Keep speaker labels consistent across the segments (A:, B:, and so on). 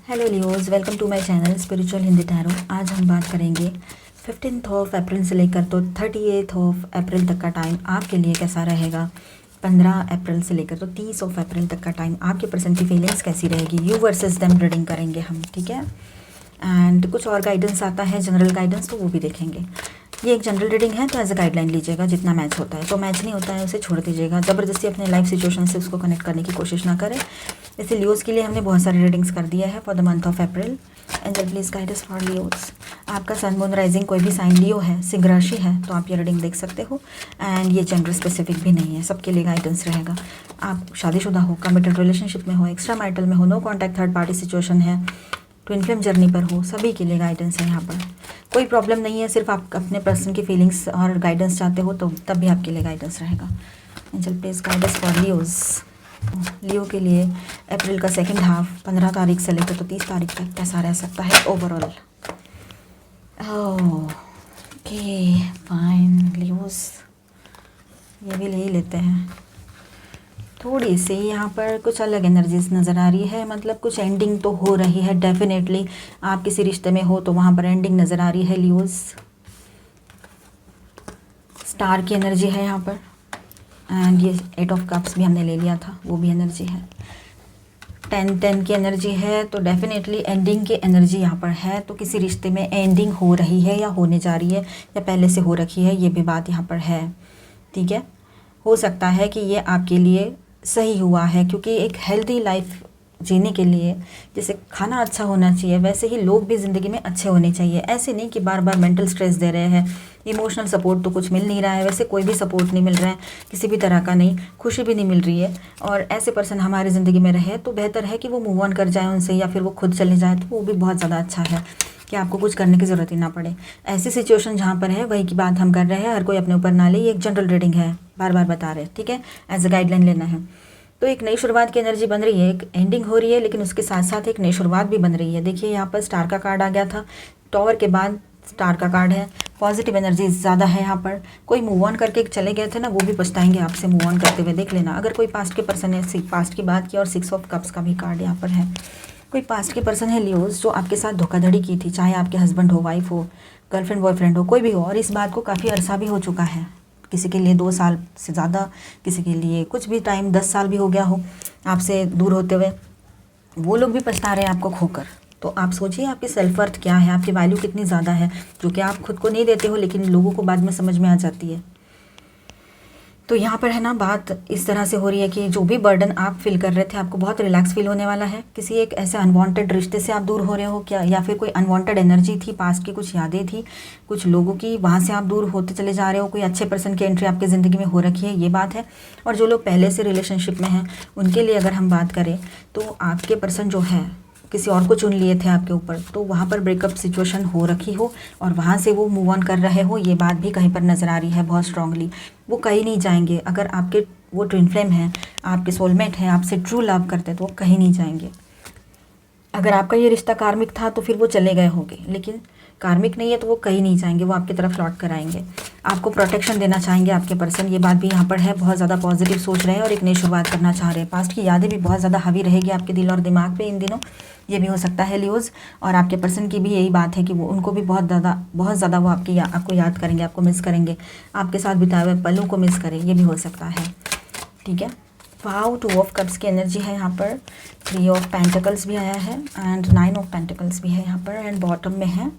A: Hello Leos, welcome to my channel spiritual Hindi tarot. आज हम बात करेंगे 15 ऑफ अप्रैल से लेकर तो 38 ऑफ अप्रैल तक का टाइम आपके लिए कैसा रहेगा। 15 अप्रैल से लेकर तो 30 ऑफ अप्रैल तक का टाइम आपके पर्सन की फीलिंग्स कैसी रहेगी। यू वर्सेस देम रीडिंग करेंगे हम, ठीक है। एंड कुछ और गाइडेंस आता है, जनरल गाइडेंस, तो वो भी देखेंगे। ये एक जनरल रीडिंग है तो एज अ गाइडलाइन लीजिएगा, जितना मैच होता है। तो मैच नहीं होता है उसे छोड़ दीजिएगा, ज़बरदस्ती अपने लाइफ सिचुएशन से उसको कनेक्ट करने की कोशिश ना करें। इसे लियोज़ के लिए हमने बहुत सारी रीडिंग्स कर दिया है for the month of April. Angel please guide us for Leos. आपका सन मून राइजिंग कोई भी साइन लियो है, सिंह राशि है, तो आप ये रीडिंग देख सकते हो। एंड ये जेंडर स्पेसिफिक भी नहीं है, सबके लिए गाइडेंस रहेगा। आप शादीशुदा हो, कमिटेड रिलेशनशिप में हो, एक्स्ट्रा मैरिटल में हो, no contact third party situation है, ट्विन फ्लेम जर्नी पर हो, सभी के लिए गाइडेंस है। यहाँ पर कोई प्रॉब्लम नहीं है, सिर्फ आप अपने पर्सन की फीलिंग्स और गाइडेंस चाहते हो तो तब भी आपके लिए गाइडेंस रहेगा। Angel please guide us for Leos. Leo के लिए अप्रैल का सेकंड हाफ 15 तारीख से लेकर तो 30 तारीख तक कैसा रह सकता है ओवरऑल। ओके फाइन लियोज़, ये भी ले ही लेते हैं। थोड़ी सी यहाँ पर कुछ अलग एनर्जीज नज़र आ रही है, मतलब कुछ एंडिंग तो हो रही है डेफिनेटली। आप किसी रिश्ते में हो तो वहाँ पर एंडिंग नज़र आ रही है लियोज़। स्टार की एनर्जी है यहाँ पर। एंड ये 8 ऑफ कप्स भी हमने ले लिया था, वो भी एनर्जी है। 10 की एनर्जी है, तो डेफिनेटली एंडिंग की एनर्जी यहाँ पर है। तो किसी रिश्ते में एंडिंग हो रही है या होने जा रही है या पहले से हो रखी है, ये भी बात यहाँ पर है, ठीक है। हो सकता है कि ये आपके लिए सही हुआ है, क्योंकि एक हेल्दी लाइफ जीने के लिए जैसे खाना अच्छा होना चाहिए, वैसे ही लोग भी ज़िंदगी में अच्छे होने चाहिए। ऐसे नहीं कि बार बार मेंटल स्ट्रेस दे रहे हैं, इमोशनल सपोर्ट तो कुछ मिल नहीं रहा है, वैसे कोई भी सपोर्ट नहीं मिल रहा है किसी भी तरह का, नहीं खुशी भी नहीं मिल रही है। और ऐसे पर्सन हमारी ज़िंदगी में रहे तो बेहतर है कि वो मूव ऑन कर जाए उनसे, या फिर वो खुद चले जाए, तो वो भी बहुत ज़्यादा अच्छा है कि आपको कुछ करने की ज़रूरत ही ना पड़े। ऐसी सिचुएशन जहाँ पर है वही की बात हम कर रहे हैं, हर कोई अपने ऊपर ना ले। ये एक जनरल रीडिंग है, बार बार बता रहे हैं, ठीक है, एज अ गाइडलाइन लेना है। तो एक नई शुरुआत की एनर्जी बन रही है, एक एंडिंग हो रही है, लेकिन उसके साथ साथ एक नई शुरुआत भी बन रही है। देखिए यहाँ पर स्टार का कार्ड आ गया था, टॉवर के बाद स्टार का कार्ड है। पॉजिटिव एनर्जी ज़्यादा है यहाँ पर। कोई मूव ऑन करके चले गए थे ना, वो भी पछताएंगे आपसे मूव ऑन करते हुए, देख लेना। अगर कोई पास्ट के पर्सन है, पास्ट की बात की, और 6 ऑफ कप्स का भी कार्ड यहाँ पर है। कोई पास्ट के पर्सन है लियोज़ जो आपके साथ धोखाधड़ी की थी, चाहे आपके हस्बैंड हो, वाइफ हो, गर्लफ्रेंड बॉयफ्रेंड हो, कोई भी हो। और इस बात को काफ़ी अरसा भी हो चुका है, किसी के लिए 2 साल से ज़्यादा, किसी के लिए कुछ भी टाइम 10 साल भी हो गया हो आपसे दूर होते हुए। वो लोग भी पछता रहे हैं आपको खोकर। तो आप सोचिए आपकी सेल्फ वर्थ क्या है, आपकी वैल्यू कितनी ज़्यादा है, जो कि आप खुद को नहीं देते हो, लेकिन लोगों को बाद में समझ में आ जाती है। तो यहाँ पर है ना, बात इस तरह से हो रही है कि जो भी बर्डन आप फील कर रहे थे, आपको बहुत रिलैक्स फील होने वाला है। किसी एक ऐसे अनवांटेड रिश्ते से आप दूर हो रहे हो क्या, या फिर कोई अनवांटेड एनर्जी थी, पास्ट की कुछ यादें थी कुछ लोगों की, वहाँ से आप दूर होते चले जा रहे हो। कोई अच्छे पर्सन की एंट्री आपकी ज़िंदगी में हो रखी है, ये बात है। और जो लोग पहले से रिलेशनशिप में हैं, उनके लिए अगर हम बात करें तो आपके पर्सन जो है किसी और को चुन लिए थे आपके ऊपर, तो वहाँ पर ब्रेकअप सिचुएशन हो रखी हो और वहाँ से वो मूव ऑन कर रहे हो, ये बात भी कहीं पर नज़र आ रही है बहुत स्ट्रांगली। वो कहीं नहीं जाएंगे। अगर आपके वो ट्विन फ्लेम है, आपके सोलमेट है, आपसे ट्रू लव करते, तो वो कहीं नहीं जाएंगे। अगर आपका ये रिश्ता कार्मिक था तो फिर वो चले गए होंगे, लेकिन कार्मिक नहीं है तो वो कहीं नहीं जाएंगे, वो आपकी तरफ लौट कर आएंगे। आपको प्रोटेक्शन देना चाहेंगे आपके पर्सन, ये बात भी यहाँ पर है। बहुत ज़्यादा पॉजिटिव सोच रहे हैं और एक नई शुरुआत करना चाह रहे हैं। पास्ट की यादें भी बहुत ज़्यादा हावी रहेगी आपके दिल और दिमाग पे इन दिनों, ये भी हो सकता है लियोज़। और आपके पर्सन की भी यही बात है कि वो उनको भी बहुत ज़्यादा वो आपको याद करेंगे, आपको मिस करेंगे, आपके साथ बिताए हुए पलों को मिस करें, ये भी हो सकता है, ठीक है। वाओ, 2 ऑफ कप्स की एनर्जी है यहाँ पर। 3 ऑफ पेंटिकल्स भी आया है एंड 9 ऑफ पेंटिकल्स भी है यहाँ पर। एंड बॉटम में है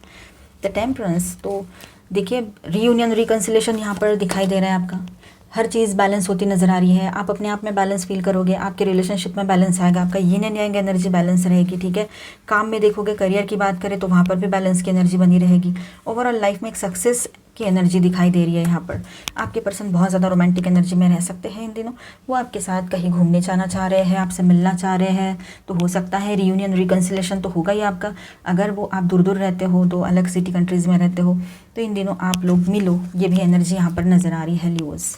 A: द टेम्परेंस। तो देखिए रीयूनियन रिकन्सिलेशन यहाँ पर दिखाई दे रहा है आपका। हर चीज़ बैलेंस होती नज़र आ रही है। आप अपने आप में बैलेंस फील करोगे, आपके रिलेशनशिप में बैलेंस आएगा, आपका yin and yang energy balance रहेगी, ठीक है। काम में देखोगे, करियर की बात करें तो वहाँ पर भी बैलेंस की एनर्जी बनी रहेगी। ओवरऑल लाइफ में एक सक्सेस की एनर्जी दिखाई दे रही है यहाँ पर। आपके पर्सन बहुत ज़्यादा रोमांटिक एनर्जी में रह सकते हैं इन दिनों। वो आपके साथ कहीं घूमने जाना चाह रहे हैं, आपसे मिलना चाह रहे हैं, तो हो सकता है रीयूनियन रिकन्सिलेशन तो होगा ही आपका। अगर वो आप दूर दूर रहते हो, तो अलग सिटी कंट्रीज़ में रहते हो, तो इन दिनों आप लोग मिलो, ये भी एनर्जी यहाँ पर नज़र आ रही है लियोज़।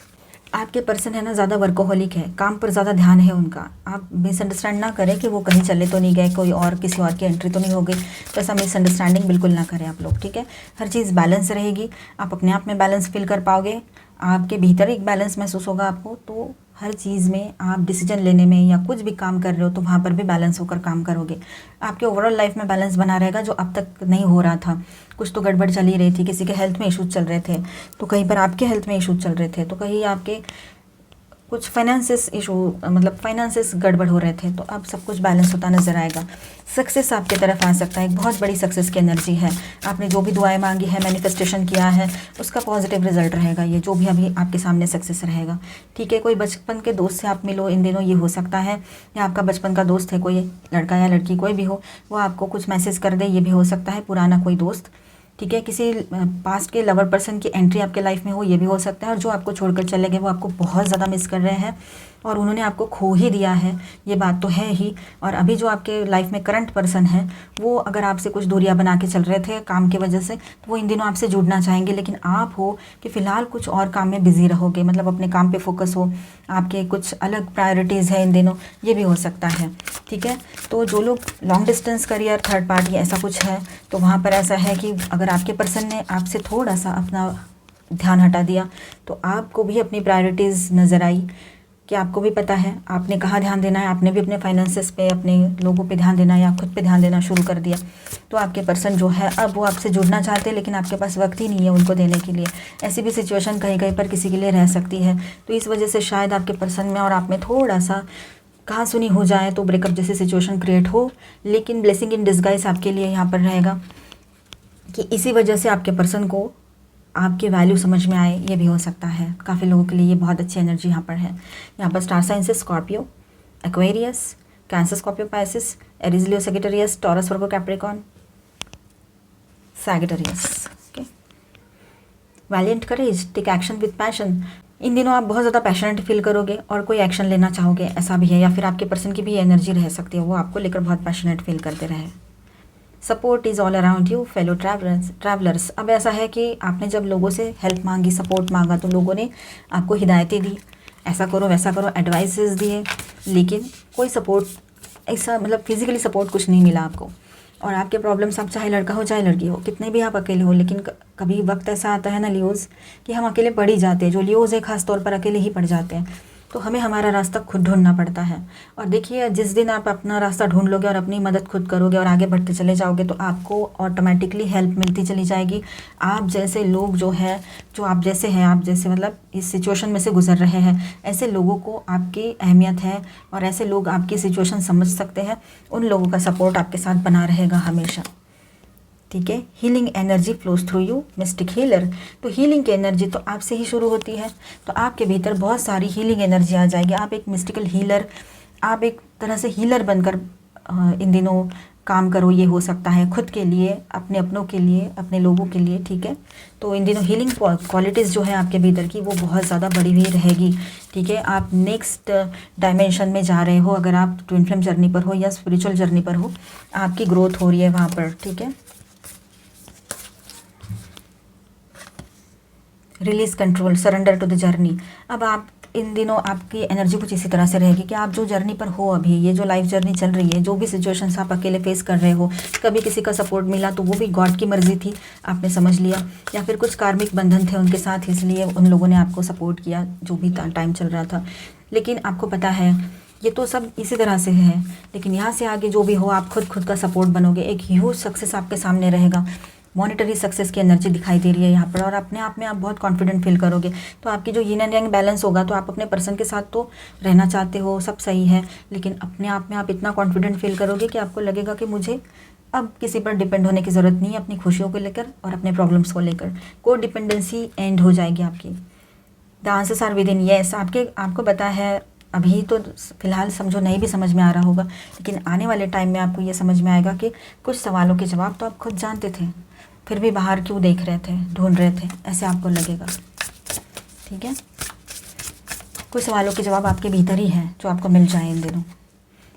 A: आपके पर्सन है ना ज़्यादा वर्कोहॉलिक है, काम पर ज़्यादा ध्यान है उनका। आप मिसअंडरस्टैंड ना करें कि वो कहीं चले तो नहीं गए, कोई और किसी और की एंट्री तो नहीं हो गई, तो ऐसा मिसअंडरस्टैंडिंग बिल्कुल ना करें आप लोग, ठीक है। हर चीज़ बैलेंस रहेगी, आप अपने आप में बैलेंस फील कर पाओगे, आपके भीतर एक बैलेंस महसूस होगा आपको, तो हर चीज़ में आप डिसीजन लेने में या कुछ भी काम कर रहे हो तो वहाँ पर भी बैलेंस होकर काम करोगे। आपके ओवरऑल लाइफ में बैलेंस बना रहेगा, जो अब तक नहीं हो रहा था। कुछ तो गड़बड़ चल ही रही थी, किसी के हेल्थ में इश्यूज चल रहे थे, तो कहीं पर आपके हेल्थ में इश्यूज चल रहे थे, तो कहीं आपके कुछ फाइनेंसिस इशू मतलब फाइनेंसिस गड़बड़ हो रहे थे, तो अब सब कुछ बैलेंस होता नज़र आएगा। सक्सेस आपकी तरफ आ सकता है, एक बहुत बड़ी सक्सेस की एनर्जी है। आपने जो भी दुआएं मांगी है, मैनिफेस्टेशन किया है, उसका पॉजिटिव रिजल्ट रहेगा। ये जो भी अभी आपके सामने सक्सेस रहेगा, ठीक है। कोई बचपन के दोस्त से आप मिलो इन दिनों, ये हो सकता है, या आपका बचपन का दोस्त है, कोई लड़का या लड़की कोई भी हो, वो आपको कुछ मैसेज कर दे, ये भी हो सकता है। पुराना कोई दोस्त, ठीक है, किसी पास्ट के लवर पर्सन की एंट्री आपके लाइफ में हो, ये भी हो सकता है। और जो आपको छोड़कर चले गए वो आपको बहुत ज़्यादा मिस कर रहे हैं और उन्होंने आपको खो ही दिया है, ये बात तो है ही। और अभी जो आपके लाइफ में करंट पर्सन है, वो अगर आपसे कुछ दूरियां बना के चल रहे थे काम की वजह से, तो वो इन दिनों आपसे जुड़ना चाहेंगे, लेकिन आप हो कि फ़िलहाल कुछ और काम में बिज़ी रहोगे, मतलब अपने काम पे फोकस हो, आपके कुछ अलग प्रायोरिटीज़ है इन दिनों, ये भी हो सकता है, ठीक है। तो जो लोग long distance career, third party ऐसा कुछ है, तो वहाँ पर ऐसा है कि अगर आपके पर्सन ने आपसे थोड़ा सा अपना ध्यान हटा दिया, तो आपको भी अपनी प्रायोरिटीज़ नज़र आई कि आपको भी पता है आपने कहाँ ध्यान देना है। आपने भी अपने फाइनेंसेस पे, अपने लोगों पे ध्यान देना या खुद पे ध्यान देना शुरू कर दिया। तो आपके पर्सन जो है, अब वो आपसे जुड़ना चाहते हैं, लेकिन आपके पास वक्त ही नहीं है उनको देने के लिए। ऐसी भी सिचुएशन कहीं कहीं पर किसी के लिए रह सकती है। तो इस वजह से शायद आपके पर्सन में और आप में थोड़ा सा कहाँ सुनी हो जाए, तो ब्रेकअप जैसी सिचुएशन क्रिएट हो। लेकिन ब्लेसिंग इन डिस्गाइज आपके लिए यहाँ पर रहेगा कि इसी वजह से आपके पर्सन को आपकी वैल्यू समझ में आए, ये भी हो सकता है। काफ़ी लोगों के लिए ये बहुत अच्छी एनर्जी यहाँ पर है। यहाँ पर स्टार साइन से Scorpio, Aquarius, Cancer, Scorpio, Pisces, Aries, Leo, Sagittarius, Taurus, Virgo, Capricorn, Sagittarius. Okay, valiant courage, take action with passion. इन दिनों आप बहुत ज़्यादा पैशनेट फील करोगे और कोई एक्शन लेना चाहोगे, ऐसा भी है। या फिर आपके पर्सन की भी एनर्जी रह सकती है, वो आपको लेकर बहुत पैशनेट फील करते रहे। Support is all around you fellow travellers. अब ऐसा है कि आपने जब लोगों से हेल्प मांगी, सपोर्ट मांगा, तो लोगों ने आपको हिदायतें दी, ऐसा करो वैसा करो, एडवाइसेस दिए, लेकिन कोई सपोर्ट ऐसा मतलब फिजिकली सपोर्ट कुछ नहीं मिला आपको। और आपके प्रॉब्लम्स, आप चाहे लड़का हो चाहे लड़की हो, कितने भी आप अकेले हो, लेकिन कभी वक्त ऐसा आता है ना लियोज़, कि हम अकेले पड़ ही जाते हैं। जो लियोज़ है ख़ास तौर पर अकेले ही पड़ जाते हैं। तो हमें हमारा रास्ता खुद ढूंढना पड़ता है। और देखिए, जिस दिन आप अपना रास्ता ढूंढ लोगे और अपनी मदद खुद करोगे और आगे बढ़ते चले जाओगे, तो आपको ऑटोमेटिकली हेल्प मिलती चली जाएगी। आप जैसे लोग जो है, जो आप जैसे हैं, आप जैसे मतलब इस सिचुएशन में से गुजर रहे हैं, ऐसे लोगों को आपकी अहमियत है और ऐसे लोग आपकी सिचुएशन समझ सकते हैं। उन लोगों का सपोर्ट आपके साथ बना रहेगा हमेशा, ठीक है। Healing energy flows through you, mistake healer. तो हीलिंग की एनर्जी तो आपसे ही शुरू होती है, तो आपके भीतर बहुत सारी हीलिंग एनर्जी आ जाएगी। आप एक मिस्टिकल हीलर, आप एक तरह से हीलर बनकर इन दिनों काम करो। ये हो सकता है खुद के लिए, अपने अपनों के लिए, अपने लोगों के लिए, ठीक है। तो इन दिनों हीलिंग क्वालिटीज़ जो है आपके भीतर की, वो बहुत ज़्यादा बढ़ी हुई रहेगी, ठीक है। आप नेक्स्ट डायमेंशन में जा रहे हो, अगर आप ट्विन फ्लेम जर्नी पर हो या स्पिरिचुअल जर्नी पर हो, आपकी ग्रोथ हो रही है वहाँ पर, ठीक है। Release control, surrender to the journey. अब आप इन दिनों आपकी एनर्जी कुछ इसी तरह से रहेगी कि आप जो जर्नी पर हो अभी, ये जो लाइफ जर्नी चल रही है, जो भी सिचुएशंस आप अकेले फेस कर रहे हो, कभी किसी का सपोर्ट मिला तो वो भी गॉड की मर्जी थी, आपने समझ लिया, या फिर कुछ कार्मिक बंधन थे उनके साथ, इसलिए उन लोगों ने आपको सपोर्ट किया जो भी टाइम चल रहा था। लेकिन आपको पता है ये तो सब इसी तरह से है, लेकिन यहाँ से आगे जो भी हो, आप खुद का सपोर्ट बनोगे। एक ह्यूज सक्सेस आपके सामने रहेगा। मॉनेटरी सक्सेस की एनर्जी दिखाई दे रही है यहाँ पर, और अपने आप में आप बहुत कॉन्फिडेंट फील करोगे। तो आपकी जो यिन एंड यांग बैलेंस होगा, तो आप अपने पर्सन के साथ तो रहना चाहते हो, सब सही है, लेकिन अपने आप में आप इतना कॉन्फिडेंट फील करोगे कि आपको लगेगा कि मुझे अब किसी पर डिपेंड होने की ज़रूरत नहीं है, अपनी खुशियों को लेकर और अपने प्रॉब्लम्स को लेकर। को डिपेंडेंसी एंड हो जाएगी आपकी। The answers are within, yes. आपको पता है, अभी तो फिलहाल समझो नहीं भी समझ में आ रहा होगा, लेकिन आने वाले टाइम में आपको ये समझ में आएगा कि कुछ सवालों के जवाब तो आप खुद जानते थे, फिर भी बाहर क्यों देख रहे थे, ढूंढ रहे थे, ऐसे आपको लगेगा, ठीक है। कुछ सवालों के जवाब आपके भीतर ही हैं जो आपको मिल जाए इन दिनों।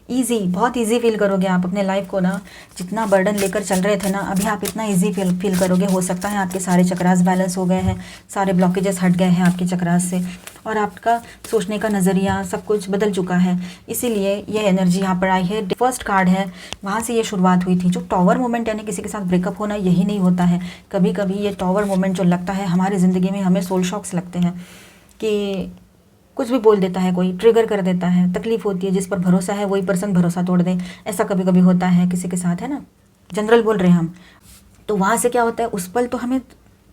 A: ईजी, बहुत ईजी फील करोगे आप अपने लाइफ को ना। जितना बर्डन लेकर चल रहे थे ना, अभी आप इतना ईजी फील करोगे। हो सकता है आपके सारे चक्रास बैलेंस हो गए हैं, सारे ब्लॉकेजेस हट गए हैं आपके चक्रास से, और आपका सोचने का नज़रिया सब कुछ बदल चुका है। इसीलिए ये एनर्जी यहाँ पर आई है। फर्स्ट कार्ड है, वहाँ से ये शुरुआत हुई थी। जो टॉवर मोमेंट यानी किसी के साथ ब्रेकअप होना, यही नहीं होता है। कभी कभी ये टॉवर मोमेंट जो लगता है हमारी ज़िंदगी में, हमें सोल शॉक्स लगते हैं कि कुछ भी बोल देता है, कोई ट्रिगर कर देता है, तकलीफ़ होती है, जिस पर भरोसा है वही पर्सन भरोसा तोड़ दे, ऐसा कभी कभी होता है किसी के साथ, है ना, जनरल बोल रहे हैं हम। तो वहाँ से क्या होता है, उस पल तो हमें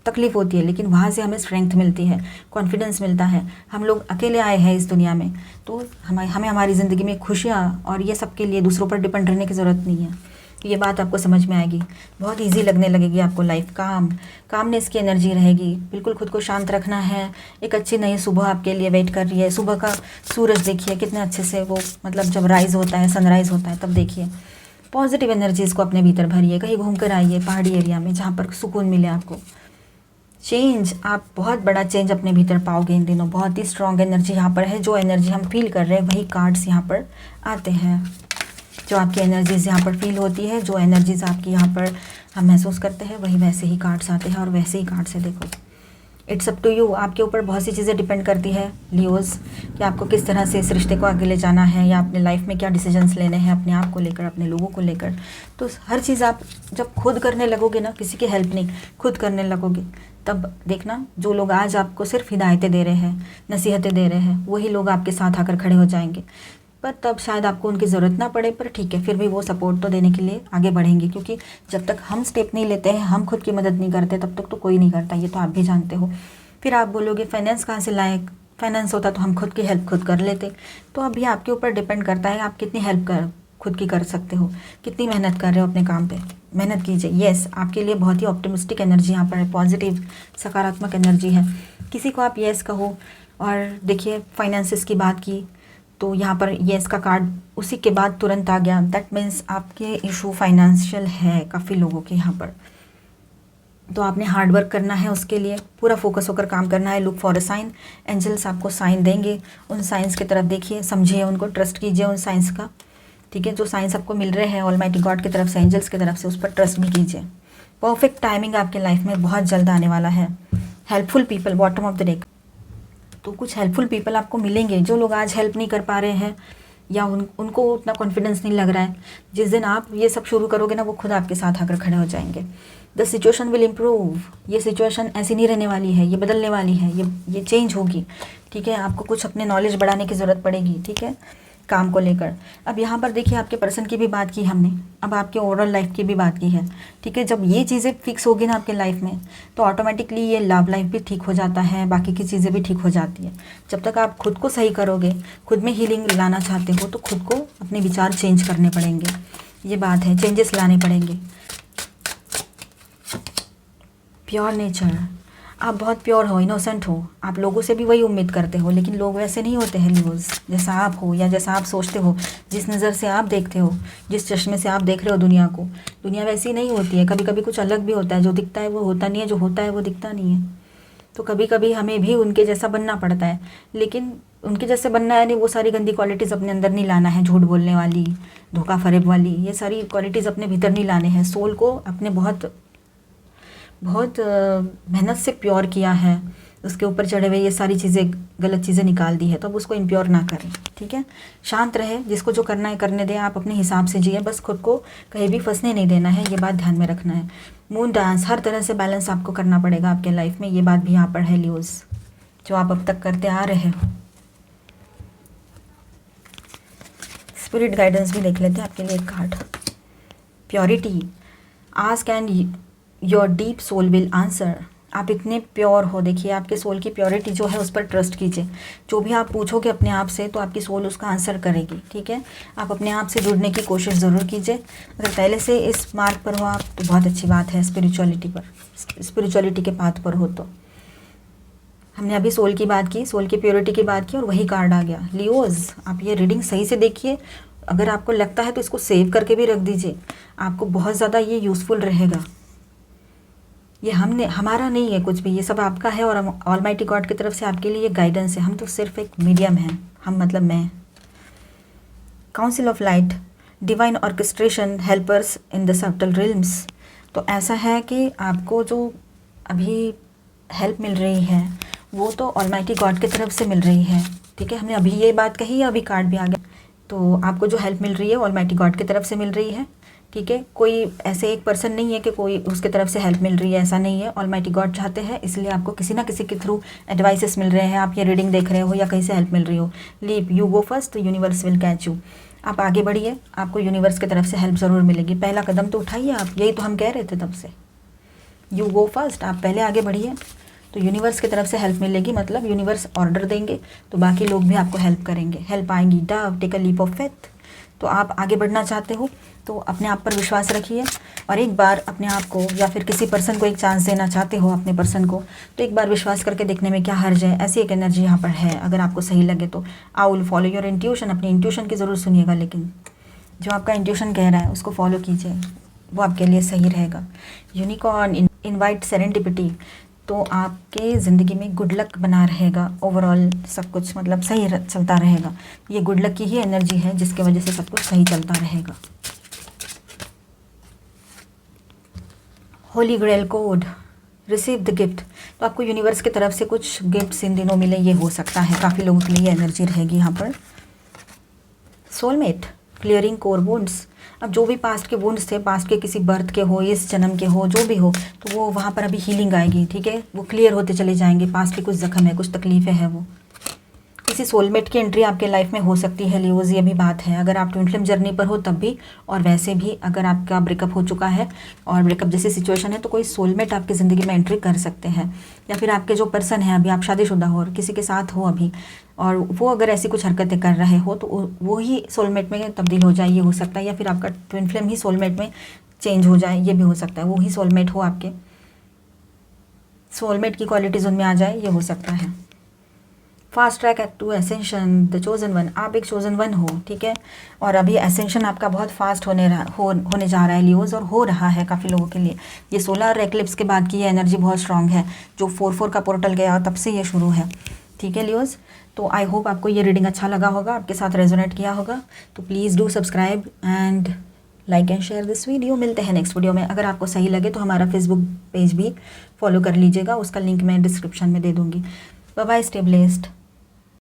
A: तकलीफ़ होती है, लेकिन वहाँ से हमें स्ट्रेंथ मिलती है, कॉन्फिडेंस मिलता है। हम लोग अकेले आए हैं इस दुनिया में, तो हमें हमारी ज़िंदगी में खुशियाँ और ये सब के लिए दूसरों पर डिपेंड रहने की ज़रूरत नहीं है। तो ये बात आपको समझ में आएगी, बहुत इजी लगने लगेगी आपको लाइफ। कामनेस की एनर्जी रहेगी, बिल्कुल खुद को शांत रखना है। एक अच्छी नई सुबह आपके लिए वेट कर रही है। सुबह का सूरज देखिए कितने अच्छे से वो, मतलब जब राइज़ होता है, सनराइज़ होता है, तब देखिए। पॉजिटिव एनर्जीज़ को अपने भीतर भरिए, कहीं घूम कर आइए पहाड़ी एरिया में जहाँ पर सुकून मिले आपको। चेंज, आप बहुत बड़ा चेंज अपने भीतर पाओगे इन दिनों। बहुत ही स्ट्रॉन्ग एनर्जी यहाँ पर है। जो एनर्जी हम फील कर रहे हैं वही कार्ड्स यहाँ पर आते हैं। जो आपकी एनर्जीज़ यहाँ पर फील होती है, जो एनर्जीज़ आपकी यहाँ पर हम महसूस करते हैं, वही वैसे ही कार्ड्स आते हैं और वैसे ही कार्ड्स है। देखो, इट्स अप टू यू, आपके ऊपर बहुत सी चीज़ें डिपेंड करती है लियोज़, कि आपको किस तरह से इस रिश्ते को आगे ले जाना है, या अपने लाइफ में क्या डिसीजंस लेने हैं अपने आप को लेकर, अपने लोगों को लेकर। तो हर चीज़ आप जब खुद करने लगोगे ना, किसी की हेल्प नहीं, खुद करने लगोगे, तब देखना जो लोग आज आपको सिर्फ हिदायतें दे रहे हैं, नसीहतें दे रहे हैं, वही लोग आपके साथ आकर खड़े हो जाएंगे। पर तब शायद आपको उनकी ज़रूरत ना पड़े, पर ठीक है, फिर भी वो सपोर्ट तो देने के लिए आगे बढ़ेंगे, क्योंकि जब तक हम स्टेप नहीं लेते हैं, हम खुद की मदद नहीं करते, तब तक तो कोई नहीं करता, ये तो आप भी जानते हो। फिर आप बोलोगे फाइनेंस कहाँ से लाएं, फाइनेंस होता तो हम खुद की हेल्प खुद कर लेते। तो अभी आपके ऊपर डिपेंड करता है आप कितनी हेल्प खुद की कर सकते हो, कितनी मेहनत कर रहे हो अपने काम पे। मेहनत कीजिए। येस, आपके लिए बहुत ही ऑप्टिमिस्टिक एनर्जी यहाँ पर है, पॉजिटिव सकारात्मक एनर्जी है। किसी को आप येस कहो। और देखिए, फाइनेंसिस की बात की तो यहाँ पर येस का कार्ड उसी के बाद तुरंत आ गया। दैट मीन्स आपके इशू फाइनेंशियल है काफ़ी लोगों के यहाँ पर। तो आपने हार्ड वर्क करना है, उसके लिए पूरा फोकस होकर काम करना है। Look for a sign, angels आपको साइन देंगे। उन साइंस की तरफ देखिए, समझिए उनको, ट्रस्ट कीजिए उन साइंस का। ठीक है, जो साइंस आपको मिल रहे हैं ऑलमाइटी गॉड की तरफ से, एंजल्स की तरफ से, उस पर ट्रस्ट भी कीजिए। परफेक्ट टाइमिंग आपके लाइफ में बहुत जल्द आने वाला है। Helpful people, bottom of the deck, तो कुछ हेल्पफुल पीपल आपको मिलेंगे। जो लोग आज हेल्प नहीं कर पा रहे हैं, या उनको उतना कॉन्फिडेंस नहीं लग रहा है, जिस दिन आप ये सब शुरू करोगे ना, वो खुद आपके साथ आकर खड़े हो जाएंगे। द सिचुएशन विल इम्प्रूव, ये सिचुएशन ऐसी नहीं रहने वाली है, ये बदलने वाली है, ये चेंज होगी। ठीक है, आपको कुछ अपने नॉलेज बढ़ाने की ज़रूरत पड़ेगी। ठीक है, काम को लेकर। अब यहाँ पर देखिए, आपके पर्सन की भी बात की हमने, अब आपके ओवरऑल लाइफ की भी बात की है। ठीक है, जब ये चीज़ें फिक्स होगी ना आपके लाइफ में, तो ऑटोमेटिकली ये लव लाइफ भी ठीक हो जाता है, बाकी की चीज़ें भी ठीक हो जाती है। जब तक आप खुद को सही करोगे, खुद में हीलिंग लाना चाहते हो, तो खुद को अपने विचार चेंज करने पड़ेंगे। ये बात है, चेंजेस लाने पड़ेंगे। प्योर नेचर, आप बहुत प्योर हो, इनोसेंट हो, आप लोगों से भी वही उम्मीद करते हो, लेकिन लोग वैसे नहीं होते हैं लियोज़, जैसा आप हो या जैसा आप सोचते हो, जिस नज़र से आप देखते हो, जिस चश्मे से आप देख रहे हो दुनिया को। दुनिया वैसी नहीं होती है, कभी कभी कुछ अलग भी होता है। जो दिखता है वो होता नहीं है, जो होता है वो दिखता नहीं है। तो कभी कभी हमें भी उनके जैसा बनना पड़ता है, लेकिन उनके जैसे बनना है नहीं, वो सारी गंदी क्वालिटीज़ अपने अंदर नहीं लाना है। झूठ बोलने वाली, धोखा फरेब वाली, ये सारी क्वालिटीज़ अपने भीतर नहीं लाने हैं। सोल को अपने बहुत मेहनत से प्योर किया है, उसके ऊपर चढ़े हुए ये सारी चीज़ें, गलत चीज़ें निकाल दी है, तो अब उसको इम्प्योर ना करें। ठीक है, शांत रहे, जिसको जो करना है करने दें, आप अपने हिसाब से जिए, बस खुद को कहीं भी फंसने नहीं देना है, ये बात ध्यान में रखना है। मून डांस, हर तरह से बैलेंस आपको करना पड़ेगा आपके लाइफ में, ये बात भी यहाँ पर है लियोज़, जो आप अब तक करते आ रहे हो। स्पिरिट गाइडेंस भी देख लेते हैं आपके लिए एक card. Purity, ask and your deep soul will answer. आप इतने प्योर हो, देखिए आपके सोल की प्योरिटी जो है, उस पर ट्रस्ट कीजिए। जो भी आप पूछोगे अपने आप से, तो आपकी सोल उसका आंसर करेगी। ठीक है, आप अपने आप से जुड़ने की कोशिश ज़रूर कीजिए। अगर पहले से इस मार्ग पर हो आप, तो बहुत अच्छी बात है। स्पिरिचुअलिटी के पाथ पर हो तो। हमने अभी सोल की बात की, सोल की प्योरिटी की बात की, और वही कार्ड आ गया। लियोज़, आप ये रीडिंग सही से देखिए। अगर आपको लगता है तो इसको सेव करके भी रख दीजिए, आपको बहुत ज़्यादा ये यूज़फुल रहेगा। ये हमारा नहीं है कुछ भी, ये सब आपका है, और ऑलमाइटी गॉड की तरफ से आपके लिए ये गाइडेंस है। हम तो सिर्फ एक मीडियम हैं, हम मतलब मैं। Council of light, divine orchestration, helpers in the subtle realms. तो ऐसा है कि आपको जो अभी हेल्प मिल रही है, वो तो ऑलमाइटी गॉड की तरफ से मिल रही है। ठीक है, हमने अभी ये बात कही, अभी कार्ड भी आ गया। तो आपको जो हेल्प मिल रही है ऑलमाइटी गॉड की तरफ से मिल रही है। ठीक है, कोई ऐसे एक पर्सन नहीं है कि कोई उसके तरफ से हेल्प मिल रही है, ऐसा नहीं है। ऑलमाइटी गॉड चाहते हैं, इसलिए आपको किसी ना किसी के थ्रू एडवाइसेस मिल रहे हैं, आप ये रीडिंग देख रहे हो या कहीं से हेल्प मिल रही हो। लीव, यू गो फर्स्ट, तो यूनिवर्स विल कैच यू। आप आगे बढ़िए, आपको यूनिवर्स की तरफ से हेल्प ज़रूर मिलेगी। पहला कदम तो उठाइए आप, यही तो हम कह रहे थे तब से, यू गो फर्स्ट, आप पहले आगे बढ़िए तो यूनिवर्स की तरफ से हेल्प मिलेगी। मतलब यूनिवर्स ऑर्डर देंगे तो बाकी लोग भी आपको हेल्प करेंगे, हेल्प आएंगी। Dove, take a leap of faith. तो आप आगे बढ़ना चाहते हो तो अपने आप पर विश्वास रखिए, और एक बार अपने आप को या फिर किसी पर्सन को एक चांस देना चाहते हो अपने पर्सन को, तो एक बार विश्वास करके देखने में क्या हर्ज है। ऐसी एक एनर्जी यहाँ पर है, अगर आपको सही लगे तो। I will follow your intuition, अपनी इंट्यूशन की ज़रूर सुनिएगा, लेकिन जो आपका इंट्यूशन कह रहा है उसको फॉलो कीजिए, वो आपके लिए सही रहेगा। यूनिकॉर्न, इनवाइट सेरेंडिपिटी, तो आपके ज़िंदगी में गुड लक बना रहेगा। ओवरऑल सब कुछ मतलब सही चलता रहेगा। ये गुड लक की ही एनर्जी है जिसके वजह से सब कुछ सही चलता रहेगा। Holy grail code, receive the gift, तो आपको यूनिवर्स की तरफ से कुछ गिफ्ट्स इन दिनों मिले, ये हो सकता है। काफ़ी लोगों के लिए ये एनर्जी रहेगी यहाँ पर। सोलमेट, क्लियरिंग कोर वुंड्स, अब जो भी पास्ट के वुंड्स थे, पास्ट के किसी बर्थ के हो, इस जन्म के हो, जो भी हो, तो वो वहाँ पर अभी हीलिंग आएगी। ठीक है, वो क्लियर होते चले जाएंगे। पास्ट की कुछ जख्म है, कुछ तकलीफ़ें हैं, वो किसी सोलमेट की एंट्री आपके लाइफ में हो सकती है। लियोज़, ये भी बात है, अगर आप ट्विन फ्लेम जर्नी पर हो तब भी, और वैसे भी अगर आपका ब्रेकअप हो चुका है और ब्रेकअप जैसी सिचुएशन है, तो कोई सोलमेट आपकी ज़िंदगी में एंट्री कर सकते हैं। या फिर आपके जो पर्सन है, अभी आप शादीशुदा हो और किसी के साथ हो अभी, और वो अगर ऐसी कुछ हरकतें कर रहे हो तो वो ही सोलमेट में तब्दील हो जाए, ये हो सकता है। या फिर आपका ट्विन फ्लेम ही सोलमेट में चेंज हो जाए, ये भी हो सकता है। वो ही सोलमेट हो, आपके सोलमेट की क्वालिटीज़ उनमें आ जाए, ये हो सकता है। Fast track to ascension, the chosen one, आप एक चोजन वन हो। ठीक है, और अभी एसेंशन आपका बहुत फास्ट होने जा रहा है लियोज़, और हो रहा है काफ़ी लोगों के लिए। ये सोलर एक्लिप्स के बाद की ये एनर्जी बहुत स्ट्रांग है, जो 4/4 का पोर्टल गया तब से ये शुरू है। ठीक है लियोज़, तो आई होप आपको ये रीडिंग अच्छा लगा होगा, आपके साथ रेजोनेट किया होगा। तो please do subscribe and like and share this video. मिलते हैं नेक्स्ट वीडियो में। अगर आपको सही लगे तो हमारा फेसबुक पेज भी फॉलो कर लीजिएगा, उसका लिंक मैं डिस्क्रिप्शन में दे दूँगी। Bye bye, stay blessed.